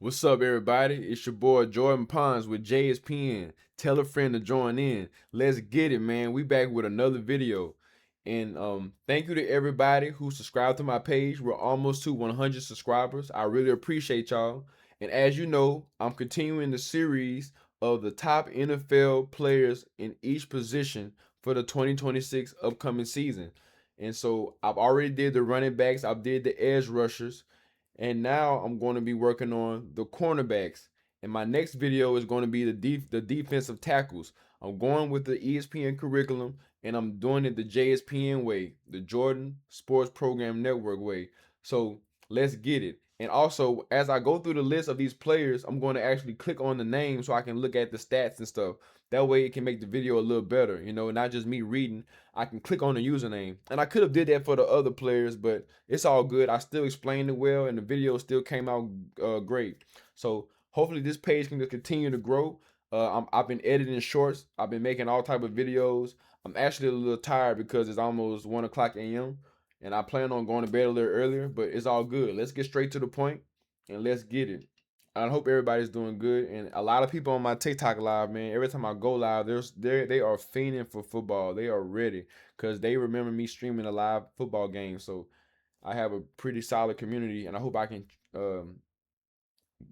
What's up, everybody? It's your boy Jordan Pons with JSPN. Tell a friend to join in. Let's get it, man. We back with another video. And thank you to everybody who subscribed to my page. We're almost to 100 subscribers. I really appreciate y'all. And as you know, I'm continuing the series of the top NFL players in each position for the 2026 upcoming season. And so I've already did the running backs, I've did the edge rushers, and now I'm going to be working on the cornerbacks. And my next video is going to be the defensive tackles. I'm going with the ESPN curriculum, and I'm doing it the JSPN way, the Jordan Sports Program Network way. So let's get it. And also, as I go through the list of these players, I'm going to actually click on the name so I can look at the stats and stuff. That way it can make the video a little better, not just me reading. I can click on the username. And I could have did that for the other players, but it's all good. I still explained it well, and the video still came out great. So hopefully this page can just continue to grow. I've been editing shorts. I've been making all type of videos. I'm actually a little tired because it's almost 1 o'clock a.m. and I plan on going to bed a little earlier, but it's all good. Let's get straight to the point and let's get it. I hope everybody's doing good. And a lot of people on my TikTok live, man, every time I go live, they are fiending for football. They are ready because they remember me streaming a live football game. So I have a pretty solid community, and I hope I can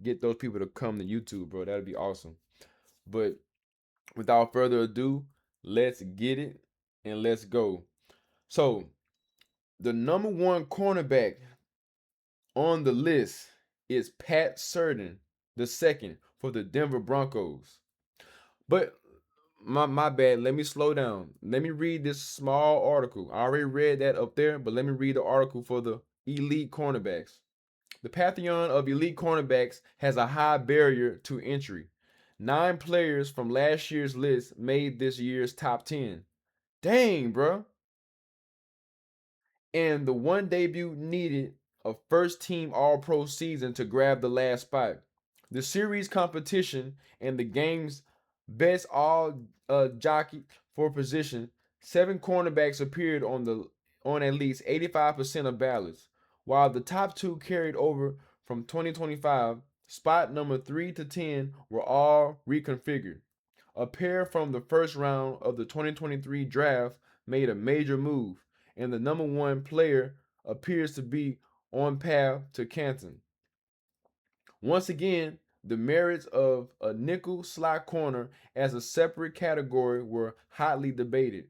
get those people to come to YouTube, bro. That'd be awesome. But without further ado, let's get it and let's go. So the number one cornerback on the list is Pat Surtain, the second for the Denver Broncos. But my bad. Let me slow down. Let me read this small article. I already read that up there, but let me read the article for the elite cornerbacks. The pantheon of elite cornerbacks has a high barrier to entry. 9 players from last year's list made this year's top 10. Dang, bro. And the one debut needed a first team All Pro season to grab the last spot. The series competition and the game's best all jockey for position, 7 cornerbacks appeared on at least 85% of ballots, while the top 2 carried over from 2025. Spot number 3 to 10 were all reconfigured. A pair from the first round of the 2023 draft made a major move, and the number 1 player appears to be on path to Canton. Once again, the merits of a nickel slot corner as a separate category were hotly debated.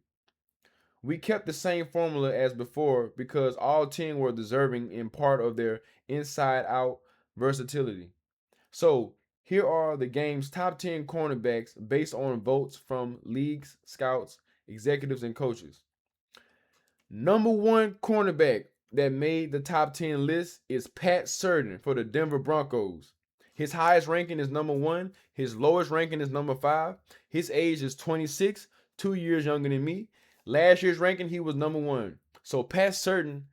We kept the same formula as before because all 10 were deserving in part of their inside out versatility. So, here are the game's top 10 cornerbacks based on votes from leagues, scouts, executives, and coaches. Number 1 cornerback that made the top 10 list is Pat Surtain for the Denver Broncos. His highest ranking is number 1. His lowest ranking is number 5. His age is 26, 2 years younger than me. Last year's ranking, he was number 1. So Pat Surtain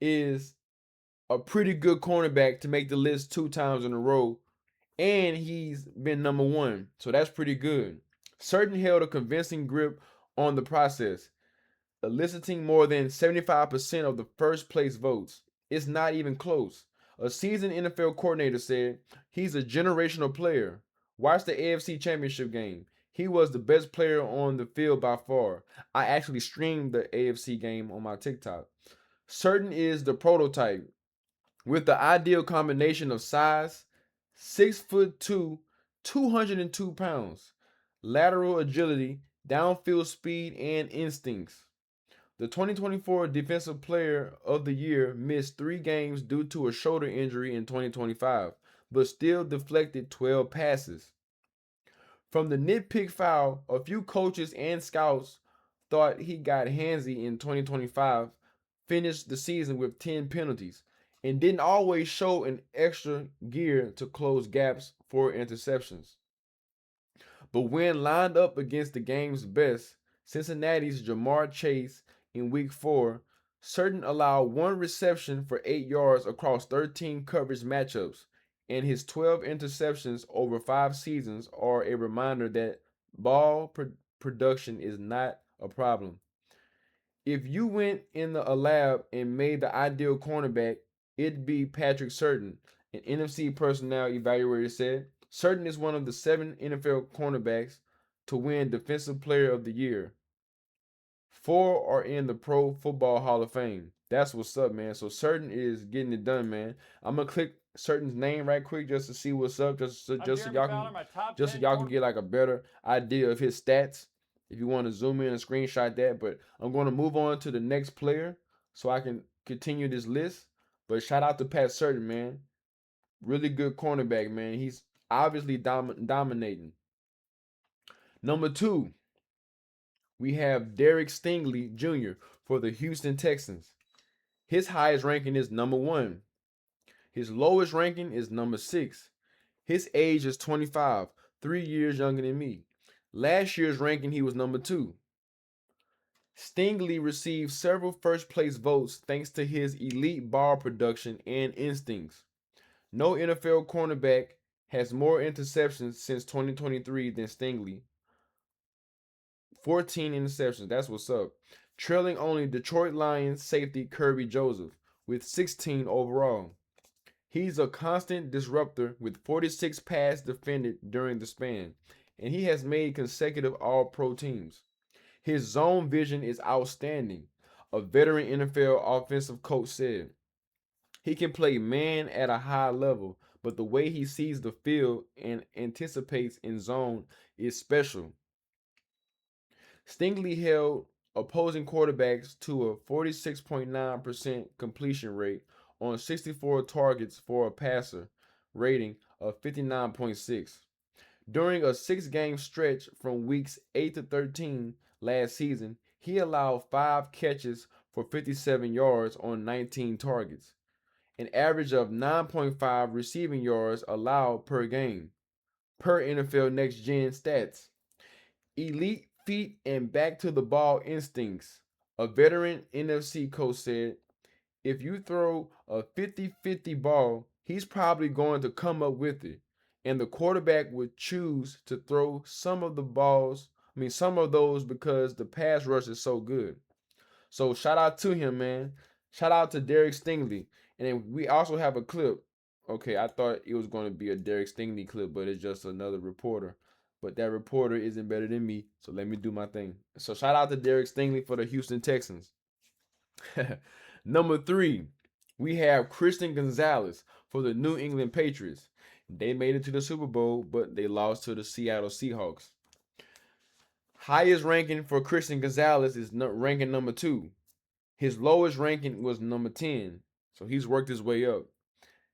is a pretty good cornerback to make the list 2 times in a row, and he's been number 1. So that's pretty good. Surtain held a convincing grip on the process, eliciting more than 75% of the first place votes. It's not even close. A seasoned NFL coordinator said, "He's a generational player. Watch the AFC Championship game. He was the best player on the field by far." I actually streamed the AFC game on my TikTok. Surtain is the prototype with the ideal combination of size, 6'2", 202 pounds, lateral agility, downfield speed, and instincts. The 2024 Defensive Player of the Year missed 3 games due to a shoulder injury in 2025, but still deflected 12 passes. From the nitpick foul, a few coaches and scouts thought he got handsy in 2025, finished the season with 10 penalties, and didn't always show an extra gear to close gaps for interceptions. But when lined up against the game's best, Cincinnati's Jamar Chase in Week 4, Surtain allowed 1 reception for 8 yards across 13 coverage matchups, and his 12 interceptions over 5 seasons are a reminder that ball production is not a problem. If you went in a lab and made the ideal cornerback, it'd be Patrick Surtain, An NFC personnel evaluator said, Certain is one of the 7 NFL cornerbacks to win Defensive Player of the Year. 4 are in the Pro Football Hall of Fame. That's what's up, man. So Certain is getting it done, man. I'm gonna click Certain's name right quick just to see what's up, just so y'all can get like a better idea of his stats. If you want to zoom in and screenshot that, but I'm going to move on to the next player so I can continue this list. But shout out to Pat Certain, man. Really good cornerback, man. He's obviously dominating. Number 2, we have Derek Stingley Jr. for the Houston Texans. His highest ranking is number 1. His lowest ranking is number 6. His age is 25, 3 years younger than me. Last year's ranking, he was number 2. Stingley received several first place votes thanks to his elite ball production and instincts. No NFL cornerback has more interceptions since 2023 than Stingley. 14 interceptions. That's what's up. Trailing only Detroit Lions safety Kirby Joseph with 16 overall. He's a constant disruptor with 46 passes defended during the span, and he has made consecutive All-Pro teams. His zone vision is outstanding, a veteran NFL offensive coach said. He can play man at a high level, but the way he sees the field and anticipates in zone is special. Stingley held opposing quarterbacks to a 46.9% completion rate on 64 targets for a passer rating of 59.6. During a 6-game stretch from weeks 8 to 13 last season, he allowed 5 catches for 57 yards on 19 targets, an average of 9.5 receiving yards allowed per game, per NFL Next Gen stats. Elite feet and back to the ball instincts. A veteran NFC coach said, if you throw a 50-50 ball, he's probably going to come up with it. And the quarterback would choose to throw some of those because the pass rush is so good. So shout out to him, man. Shout out to Derek Stingley. And then we also have a clip. Okay, I thought it was going to be a Derek Stingley clip, but it's just another reporter. But that reporter isn't better than me, so let me do my thing. So shout out to Derek Stingley for the Houston Texans. Number 3, we have Christian Gonzalez for the New England Patriots. They made it to the Super Bowl, but they lost to the Seattle Seahawks. Highest ranking for Christian Gonzalez is ranking number 2. His lowest ranking was number 10, so he's worked his way up.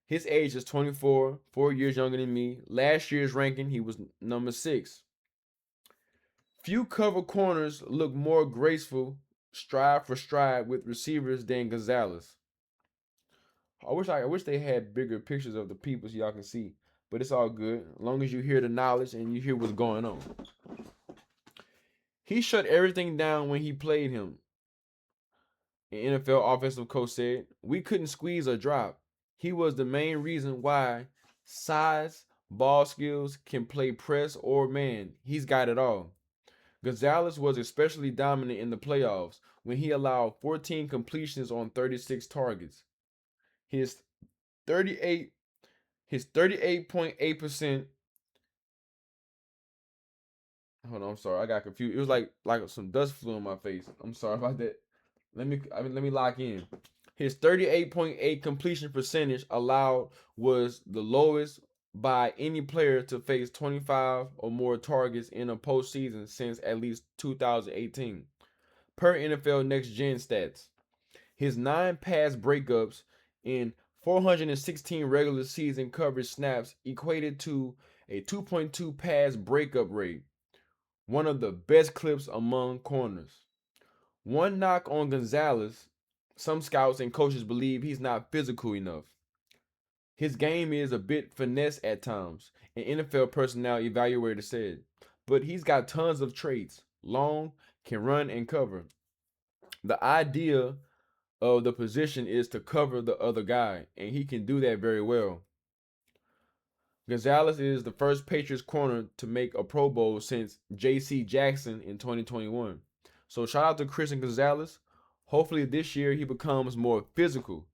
His age is 24, 4 years younger than me. Last year's ranking, he was number 6. Few cover corners look more graceful stride for stride with receivers than Gonzalez. I wish they had bigger pictures of the people so y'all can see, but it's all good as long as you hear the knowledge and you hear what's going on. He shut everything down when he played him. An NFL offensive coach said, we couldn't squeeze or drop. He was the main reason why. Size, ball skills, can play press or man. He's got it all. Gonzalez was especially dominant in the playoffs when he allowed 14 completions on 36 targets. His 38.8%. Hold on, I'm sorry. I got confused. It was like some dust flew in my face. I'm sorry about that. Let me lock in. His 38.8 completion percentage allowed was the lowest by any player to face 25 or more targets in a postseason since at least 2018, per NFL Next Gen stats. His 9 pass breakups in 416 regular season coverage snaps equated to a 2.2 pass breakup rate, one of the best clips among corners. One knock on Gonzalez, some scouts and coaches believe he's not physical enough. His game is a bit finesse at times, an NFL personnel evaluator said, but he's got tons of traits. Long, can run and cover. The idea of the position is to cover the other guy, and he can do that very well. Gonzalez is the first Patriots corner to make a Pro Bowl since J.C. Jackson in 2021. So shout out to Christian Gonzalez. Hopefully this year he becomes more physical.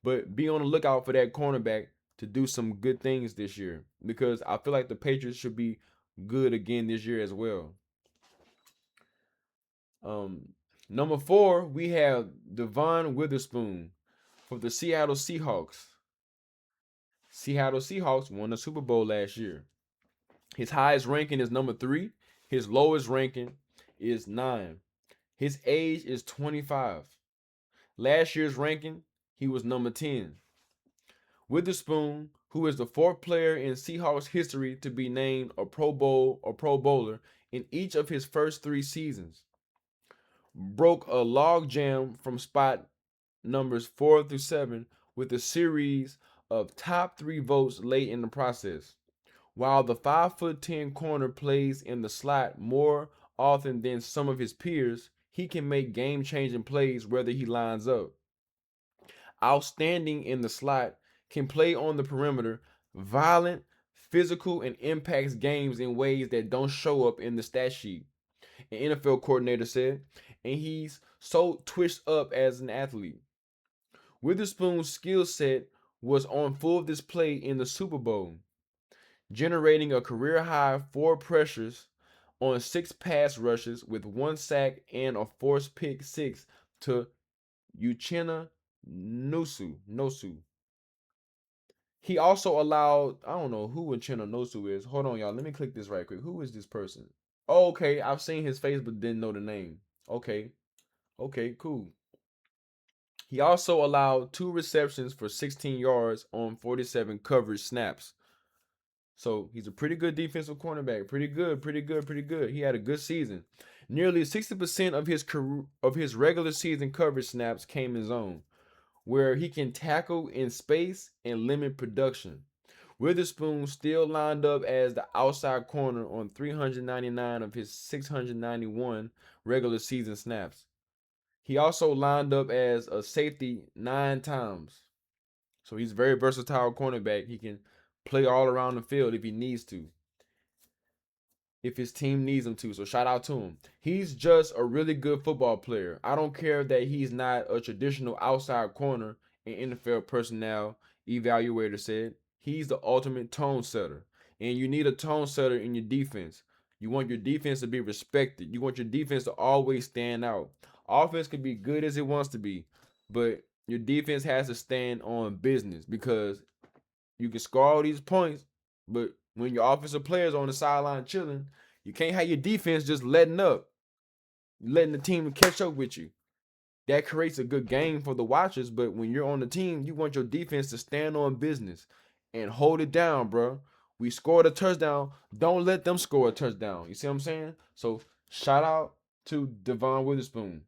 But be on the lookout for that cornerback to do some good things this year, because I feel like the Patriots should be good again this year as well. Um, Number 4, we have Devon Witherspoon for the Seattle Seahawks. Seattle Seahawks won the Super Bowl last year. His highest ranking is number 3. His lowest ranking is 9. His age is 25. Last year's ranking, he was number 10. Witherspoon, who is the 4th player in Seahawks history to be named a Pro Bowl or Pro Bowler in each of his first 3 seasons, broke a log jam from spot numbers 4 through 7 with a series of top 3 votes late in the process. While the 5'10" corner plays in the slot more often than some of his peers, he can make game-changing plays whether he lines up. Outstanding in the slot, can play on the perimeter, violent, physical, and impacts games in ways that don't show up in the stat sheet, an NFL coordinator said, and he's so twitched up as an athlete. Witherspoon's skill set was on full display in the Super Bowl, generating a career-high 4 pressures on 6 pass rushes with 1 sack and a forced pick 6 to Uchenna Nosu. He also allowed, I don't know who Uchenna Nosu is. Hold on, y'all. Let me click this right quick. Who is this person? Oh, okay. I've seen his face but didn't know the name. Okay. Okay, cool. He also allowed 2 receptions for 16 yards on 47 coverage snaps. So he's a pretty good defensive cornerback. Pretty good. He had a good season. Nearly 60% of his regular season coverage snaps came in zone, where he can tackle in space and limit production. Witherspoon still lined up as the outside corner on 399 of his 691 regular season snaps. He also lined up as a safety 9 times. So he's a very versatile cornerback. He can play all around the field if he needs to, if his team needs him to. So shout out to him. He's just a really good football player. I don't care that he's not a traditional outside corner, an NFL personnel evaluator said. He's the ultimate tone setter. And you need a tone setter in your defense. You want your defense to be respected. You want your defense to always stand out. Offense can be good as it wants to be, but your defense has to stand on business, because you can score all these points, but when your offensive players on the sideline chilling, you can't have your defense just letting up, letting the team catch up with you. That creates a good game for the watchers, but when you're on the team, you want your defense to stand on business and hold it down, bro. We scored a touchdown. Don't let them score a touchdown. You see what I'm saying? So shout out to Devon Witherspoon.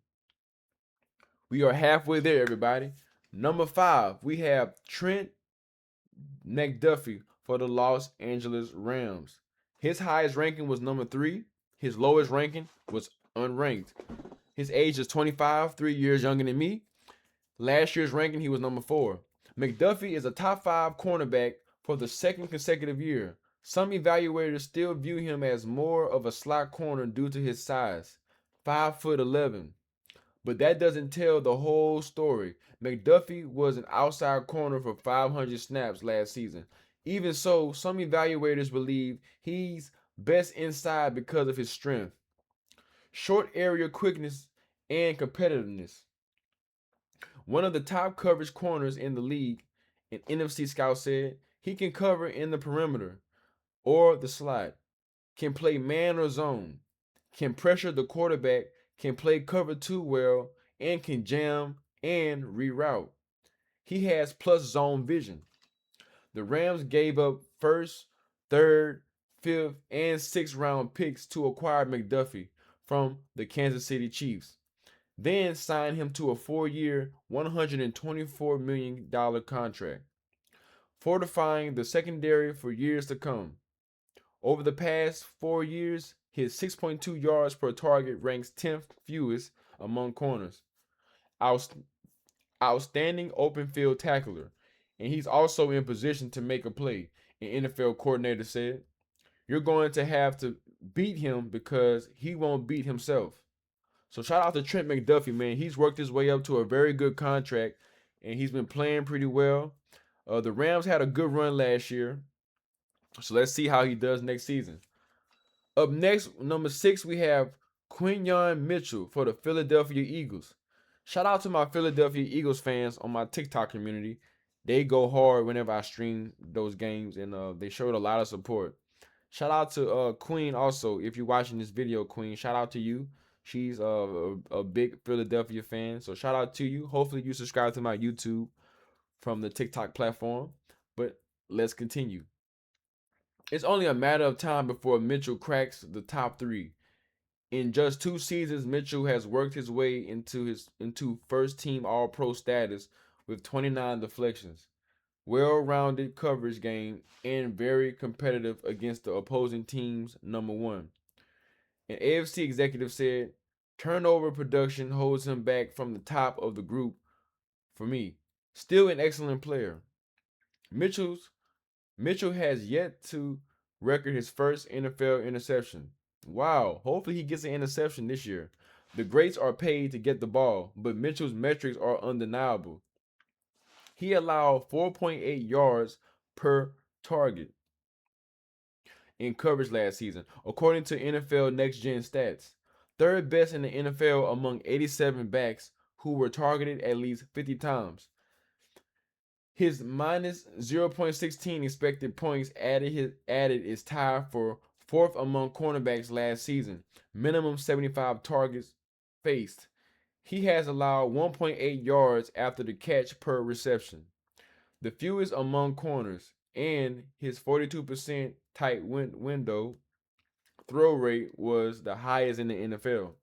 We are halfway there, everybody. Number 5, we have Trent McDuffie for the Los Angeles Rams. His highest ranking was number 3. His lowest ranking was unranked. His age is 25, 3 years younger than me. Last year's ranking, he was number 4. McDuffie is a top 5 cornerback for the 2nd consecutive year. Some evaluators still view him as more of a slot corner due to his size, 5'11". But that doesn't tell the whole story. McDuffie was an outside corner for 500 snaps last season. Even so, some evaluators believe he's best inside because of his strength, short area quickness, and competitiveness. One of the top coverage corners in the league, an NFC scout said, he can cover in the perimeter or the slot, can play man or zone, can pressure the quarterback, can play cover 2 well, and can jam and reroute. He has plus zone vision. The Rams gave up 1st, 3rd, 5th, and 6th round picks to acquire McDuffie from the Kansas City Chiefs, then signed him to a 4-year, $124 million contract, fortifying the secondary for years to come. Over the past 4 years, his 6.2 yards per target ranks 10th fewest among corners. Outstanding open field tackler, and he's also in position to make a play, an NFL coordinator said. You're going to have to beat him because he won't beat himself. So shout out to Trent McDuffie, man. He's worked his way up to a very good contract, and he's been playing pretty well. The Rams had a good run last year, so let's see how he does next season. Up next, number 6, we have Quinyon Mitchell for the Philadelphia Eagles. Shout out to my Philadelphia Eagles fans on my TikTok community. They go hard whenever I stream those games, and they showed a lot of support. Shout out to Queen also. If you're watching this video, Queen, shout out to you. She's a big Philadelphia fan, so shout out to you. Hopefully you subscribe to my YouTube from the TikTok platform. But let's continue. It's only a matter of time before Mitchell cracks the top 3. In just 2 seasons, Mitchell has worked his way into first team All Pro status with 29 deflections, well-rounded coverage game, and very competitive against the opposing team's number 1. An AFC executive said, "Turnover production holds him back from the top of the group for me. Still an excellent player." Mitchell has yet to record his first NFL interception. Wow, hopefully he gets an interception this year. The greats are paid to get the ball, but Mitchell's metrics are undeniable. He allowed 4.8 yards per target in coverage last season, according to NFL Next Gen Stats. Third best in the NFL among 87 backs who were targeted at least 50 times. His minus 0.16 expected points added is tied for 4th among cornerbacks last season. Minimum 75 targets faced. He has allowed 1.8 yards after the catch per reception, the fewest among corners, and his 42% tight window throw rate was the highest in the NFL.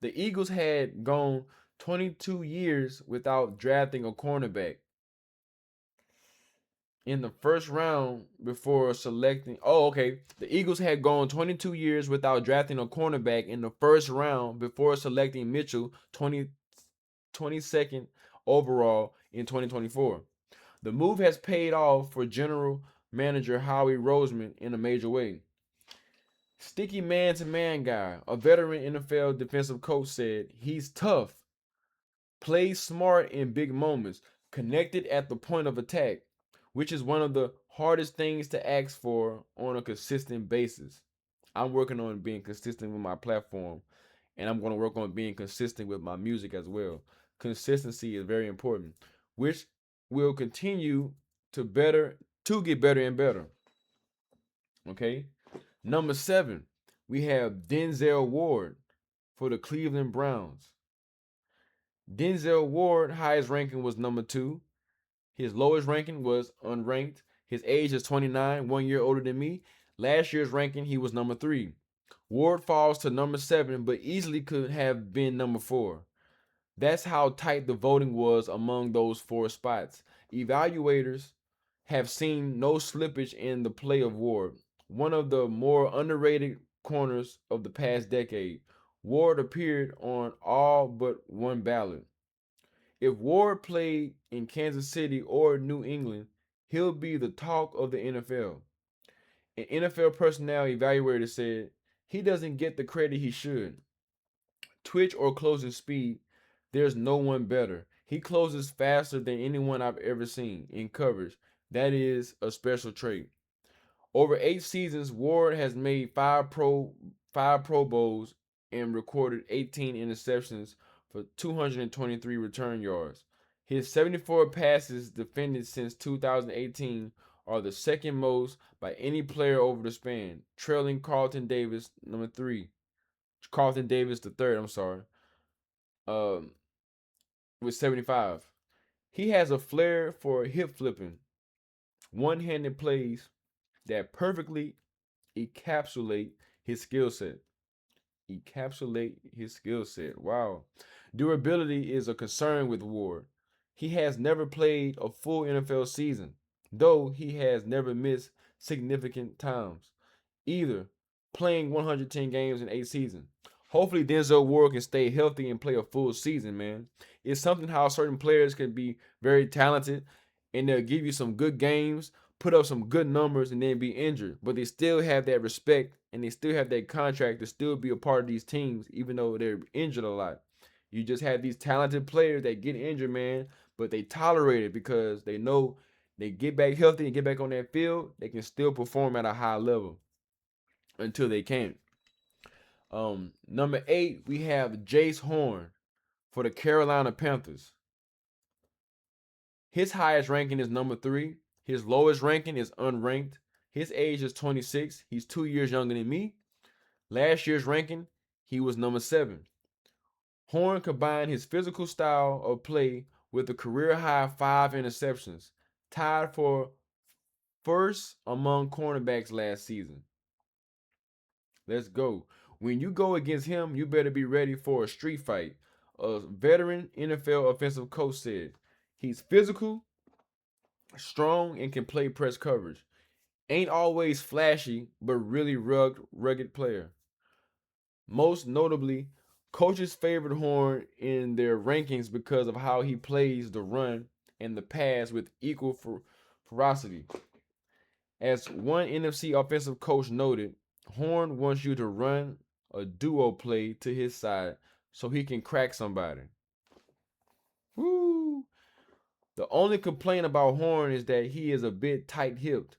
The Eagles had gone 22 years without drafting a cornerback. In the first round before selecting. Oh, okay. The Eagles had gone 22 years without drafting a cornerback in the first round before selecting Mitchell 22nd overall in 2024. The move has paid off for general manager Howie Roseman in a major way. Sticky man-to-man guy, a veteran NFL defensive coach, said he's tough, plays smart in big moments, connected at the point of attack, which is one of the hardest things to ask for on a consistent basis. I'm working on being consistent with my platform, and I'm going to work on being consistent with my music as well. Consistency is very important, which will continue to get better and better. Okay? Number 7, we have Denzel Ward for the Cleveland Browns. Denzel Ward highest ranking was number 2. His lowest ranking was unranked. His age is 29, 1 year older than me. Last year's ranking, he was number 3. Ward falls to number 7, but easily could have been number 4. That's how tight the voting was among those 4 spots. Evaluators have seen no slippage in the play of Ward, one of the more underrated corners of the past decade. Ward appeared on all but one ballot. If Ward played in Kansas City or New England, he'll be the talk of the NFL. An NFL personnel evaluator said he doesn't get the credit he should. Twitch or closing speed, there's no one better. He closes faster than anyone I've ever seen in coverage. That is a special trait. Over 8 seasons, Ward has made 5 Pro Bowls and recorded 18 interceptions for 223 return yards. His 74 passes defended since 2018 are the second most by any player over the span, trailing Carlton Davis, number 3. Carlton Davis the third, I'm sorry. With 75. He has a flair for hip flipping, one-handed plays that perfectly encapsulate his skill set. Wow. Durability is a concern with Ward. He has never played a full NFL season, though he has never missed significant times, either playing 110 games in 8 seasons. Hopefully Denzel Ward can stay healthy and play a full season, man. It's something how certain players can be very talented and they'll give you some good games, put up some good numbers, and then be injured. But they still have that respect and they still have that contract to still be a part of these teams, even though they're injured a lot. You just have these talented players that get injured, man, but they tolerate it because they know they get back healthy and get back on that field, they can still perform at a high level until they can't. Number 8, we have Jace Horn for the Carolina Panthers. His highest ranking is number 3. His lowest ranking is unranked. His age is 26. He's 2 years younger than me. Last year's ranking, he was number 7. Horn combined his physical style of play with a career-high 5 interceptions, tied for first among cornerbacks last season. Let's go. When you go against him, you better be ready for a street fight. A veteran NFL offensive coach said, he's physical, strong, and can play press coverage. Ain't always flashy, but really rugged player. Most notably, coaches favored Horn in their rankings because of how he plays the run and the pass with equal ferocity. As one NFC offensive coach noted, Horn wants you to run a duo play to his side so he can crack somebody. Woo! The only complaint about Horn is that he is a bit tight-hipped.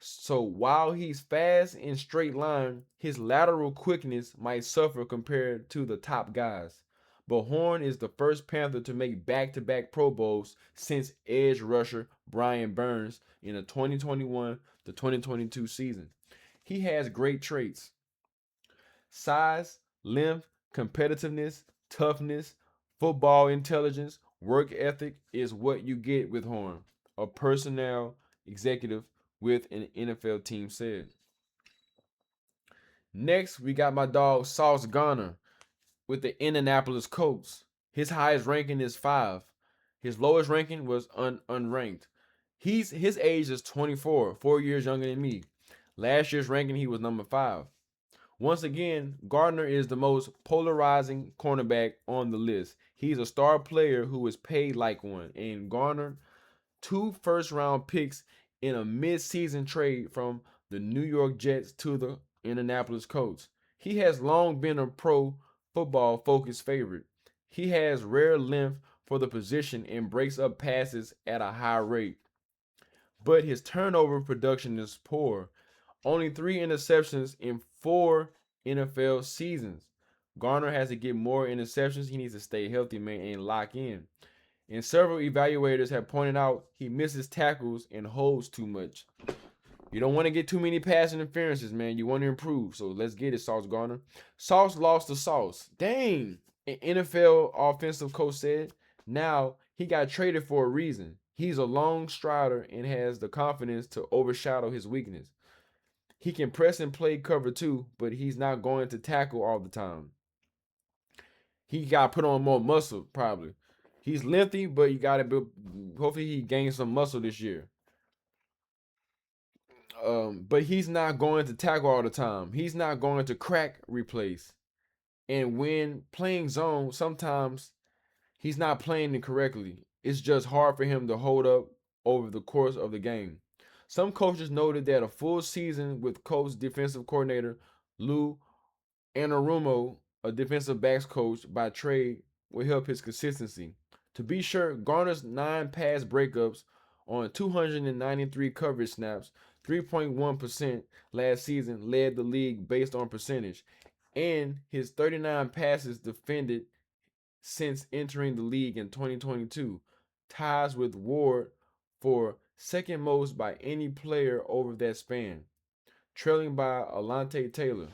So while he's fast in straight line, his lateral quickness might suffer compared to the top guys. But Horn is the first Panther to make back-to-back Pro Bowls since edge rusher Brian Burns in the 2021 to 2022 season. He has great traits: size, length, competitiveness, toughness, football intelligence, work ethic is what you get with Horn, a personnel executive with an NFL team said. Next, we got my dog Sauce Gardner with the Indianapolis Colts. His highest ranking is 5. His lowest ranking was unranked. His age is 24, 4 years younger than me. Last year's ranking, he was number 5. Once again, Gardner is the most polarizing cornerback on the list. He's a star player who is paid like one, and garnered 2 first-round picks in a mid-season trade from the New York Jets to the Indianapolis Colts. He has long been a pro football focused favorite. He has rare length for the position and breaks up passes at a high rate. But his turnover production is poor. Only 3 interceptions in 4 NFL seasons. Garner has to get more interceptions. He needs to stay healthy, man, and lock in. And several evaluators have pointed out he misses tackles and holds too much. You don't want to get too many pass interferences, man. You want to improve. So let's get it, Sauce Gardner. Sauce lost to Sauce. Dang. An NFL offensive coach said. Now he got traded for a reason. He's a long strider and has the confidence to overshadow his weakness. He can press and play cover too, but he's not going to tackle all the time. He got to put on more muscle, probably. He's lengthy, but you got to build. Hopefully, he gains some muscle this year. But he's not going to tackle all the time. He's not going to crack replace. And when playing zone, sometimes he's not playing it correctly. It's just hard for him to hold up over the course of the game. Some coaches noted that a full season with Colts defensive coordinator Lou Anarumo, a defensive backs coach by trade, will help his consistency. To be sure, Garner's 9 pass breakups on 293 coverage snaps, 3.1% last season, led the league based on percentage, and his 39 passes defended since entering the league in 2022 ties with Ward for second most by any player over that span, trailing by Alontae Taylor.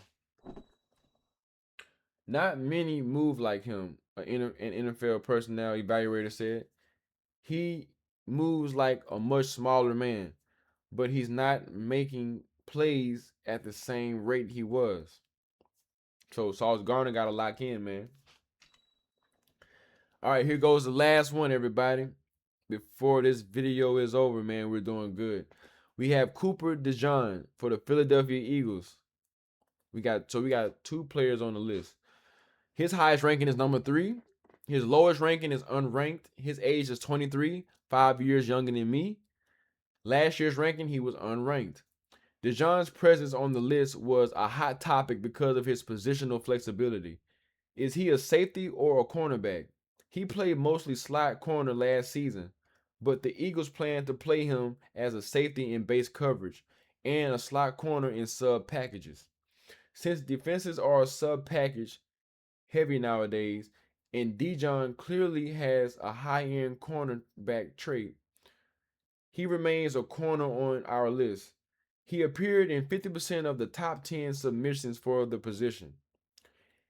Not many move like him, an NFL personnel evaluator said. He moves like a much smaller man, but he's not making plays at the same rate he was. So Sauce Gardner got to lock in, man. All right, here goes the last one, everybody. Before this video is over, man, we're doing good. We have Cooper DeJean for the Philadelphia Eagles. We got 2 players on the list. His highest ranking is number 3. His lowest ranking is unranked. His age is 23, 5 years younger than me. Last year's ranking, he was unranked. DeJean's presence on the list was a hot topic because of his positional flexibility. Is he a safety or a cornerback? He played mostly slot corner last season, but the Eagles plan to play him as a safety in base coverage and a slot corner in sub packages. Since defenses are sub package heavy nowadays, and Dijon clearly has a high end cornerback trait, he remains a corner on our list. He appeared in 50% of the top 10 submissions for the position.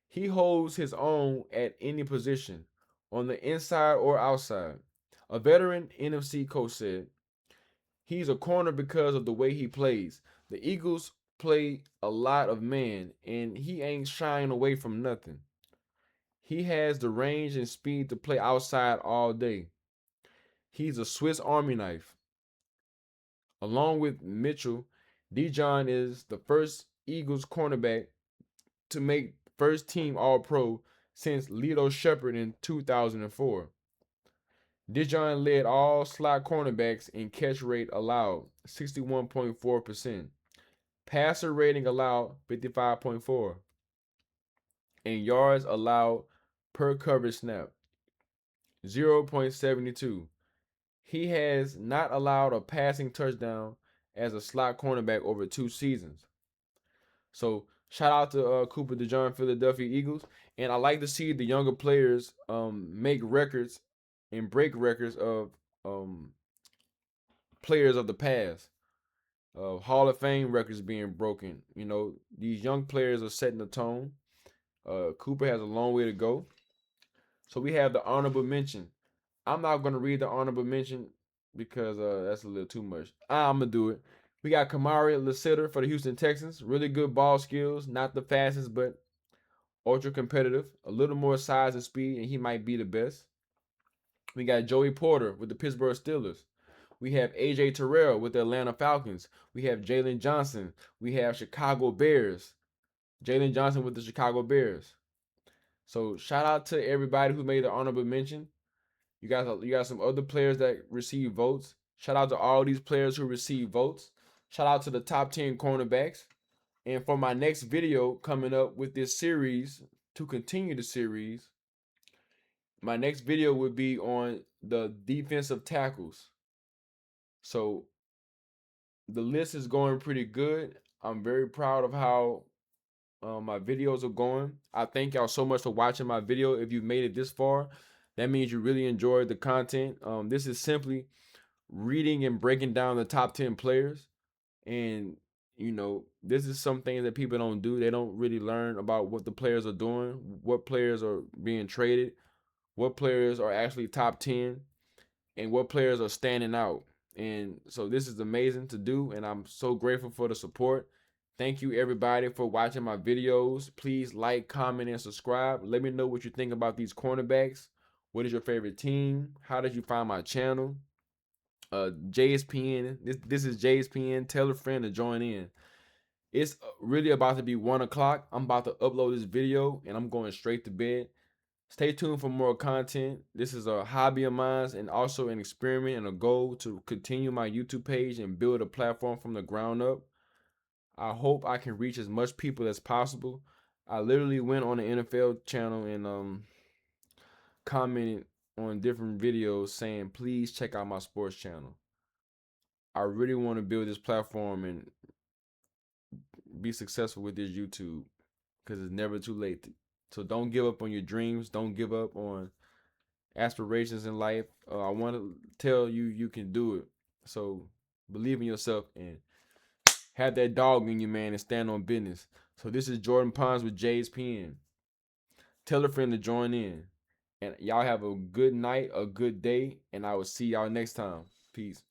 He holds his own at any position, on the inside or outside. A veteran NFC coach said, he's a corner because of the way he plays. The Eagles play a lot of man, and he ain't shying away from nothing. He has the range and speed to play outside all day. He's a Swiss Army knife. Along with Mitchell, Dijon is the first Eagles cornerback to make first team All Pro since Lito Shepherd in 2004. Dijon led all slot cornerbacks in catch rate allowed, 61.4%. Passer rating allowed, 55.4. And yards allowed per coverage snap, 0.72. He has not allowed a passing touchdown as a slot cornerback over 2 seasons. So shout out to Cooper DeJean, Philadelphia Eagles, and I like to see the younger players make records and break records of players of the past. Hall of Fame records being broken. You know, these young players are setting the tone. Cooper has a long way to go. So we have the honorable mention. I'm not gonna read the honorable mention because that's a little too much. I'm gonna do it. We got Kamari Lassiter for the Houston Texans. Really good ball skills, not the fastest, but ultra competitive. A little more size and speed, and he might be the best. We got Joey Porter with the Pittsburgh Steelers. We have AJ Terrell with the Atlanta Falcons. We have Jalen Johnson. We have Chicago Bears. Jalen Johnson with the Chicago Bears. So shout out to everybody who made the honorable mention. You got some other players that receive votes. Shout out to all these players who receive votes. Shout out to the top 10 cornerbacks. And for my next video coming up with this series, to continue the series, my next video would be on the defensive tackles. So the list is going pretty good. I'm very proud of how my videos are going. I thank y'all so much for watching my video. If you made it this far, that means you really enjoyed the content. This is simply reading and breaking down the top 10 players. And, you know, this is some things that people don't do. They don't really learn about what the players are doing, what players are being traded, what players are actually top 10, and what players are standing out. And so this is amazing to do, and I'm so grateful for the support. Thank you everybody for watching my videos. Please like, comment, and subscribe. Let me know what you think about these cornerbacks. What is your favorite team? How did you find my channel? JSPN. This is JSPN. Tell a friend to join in. It's really about to be 1 o'clock. I'm about to upload this video, and I'm going straight to bed. Stay tuned for more content. This is a hobby of mine and also an experiment and a goal to continue my YouTube page and build a platform from the ground up. I hope I can reach as much people as possible. I literally went on the NFL channel and commented on different videos saying, please check out my sports channel. I really want to build this platform and be successful with this YouTube because it's never too late. So don't give up on your dreams. Don't give up on aspirations in life. I want to tell you you can do it. So believe in yourself and have that dog in you, man, and stand on business. So this is Jordan Pons with JSPN. Tell a friend to join in. And y'all have a good night, a good day, and I will see y'all next time. Peace.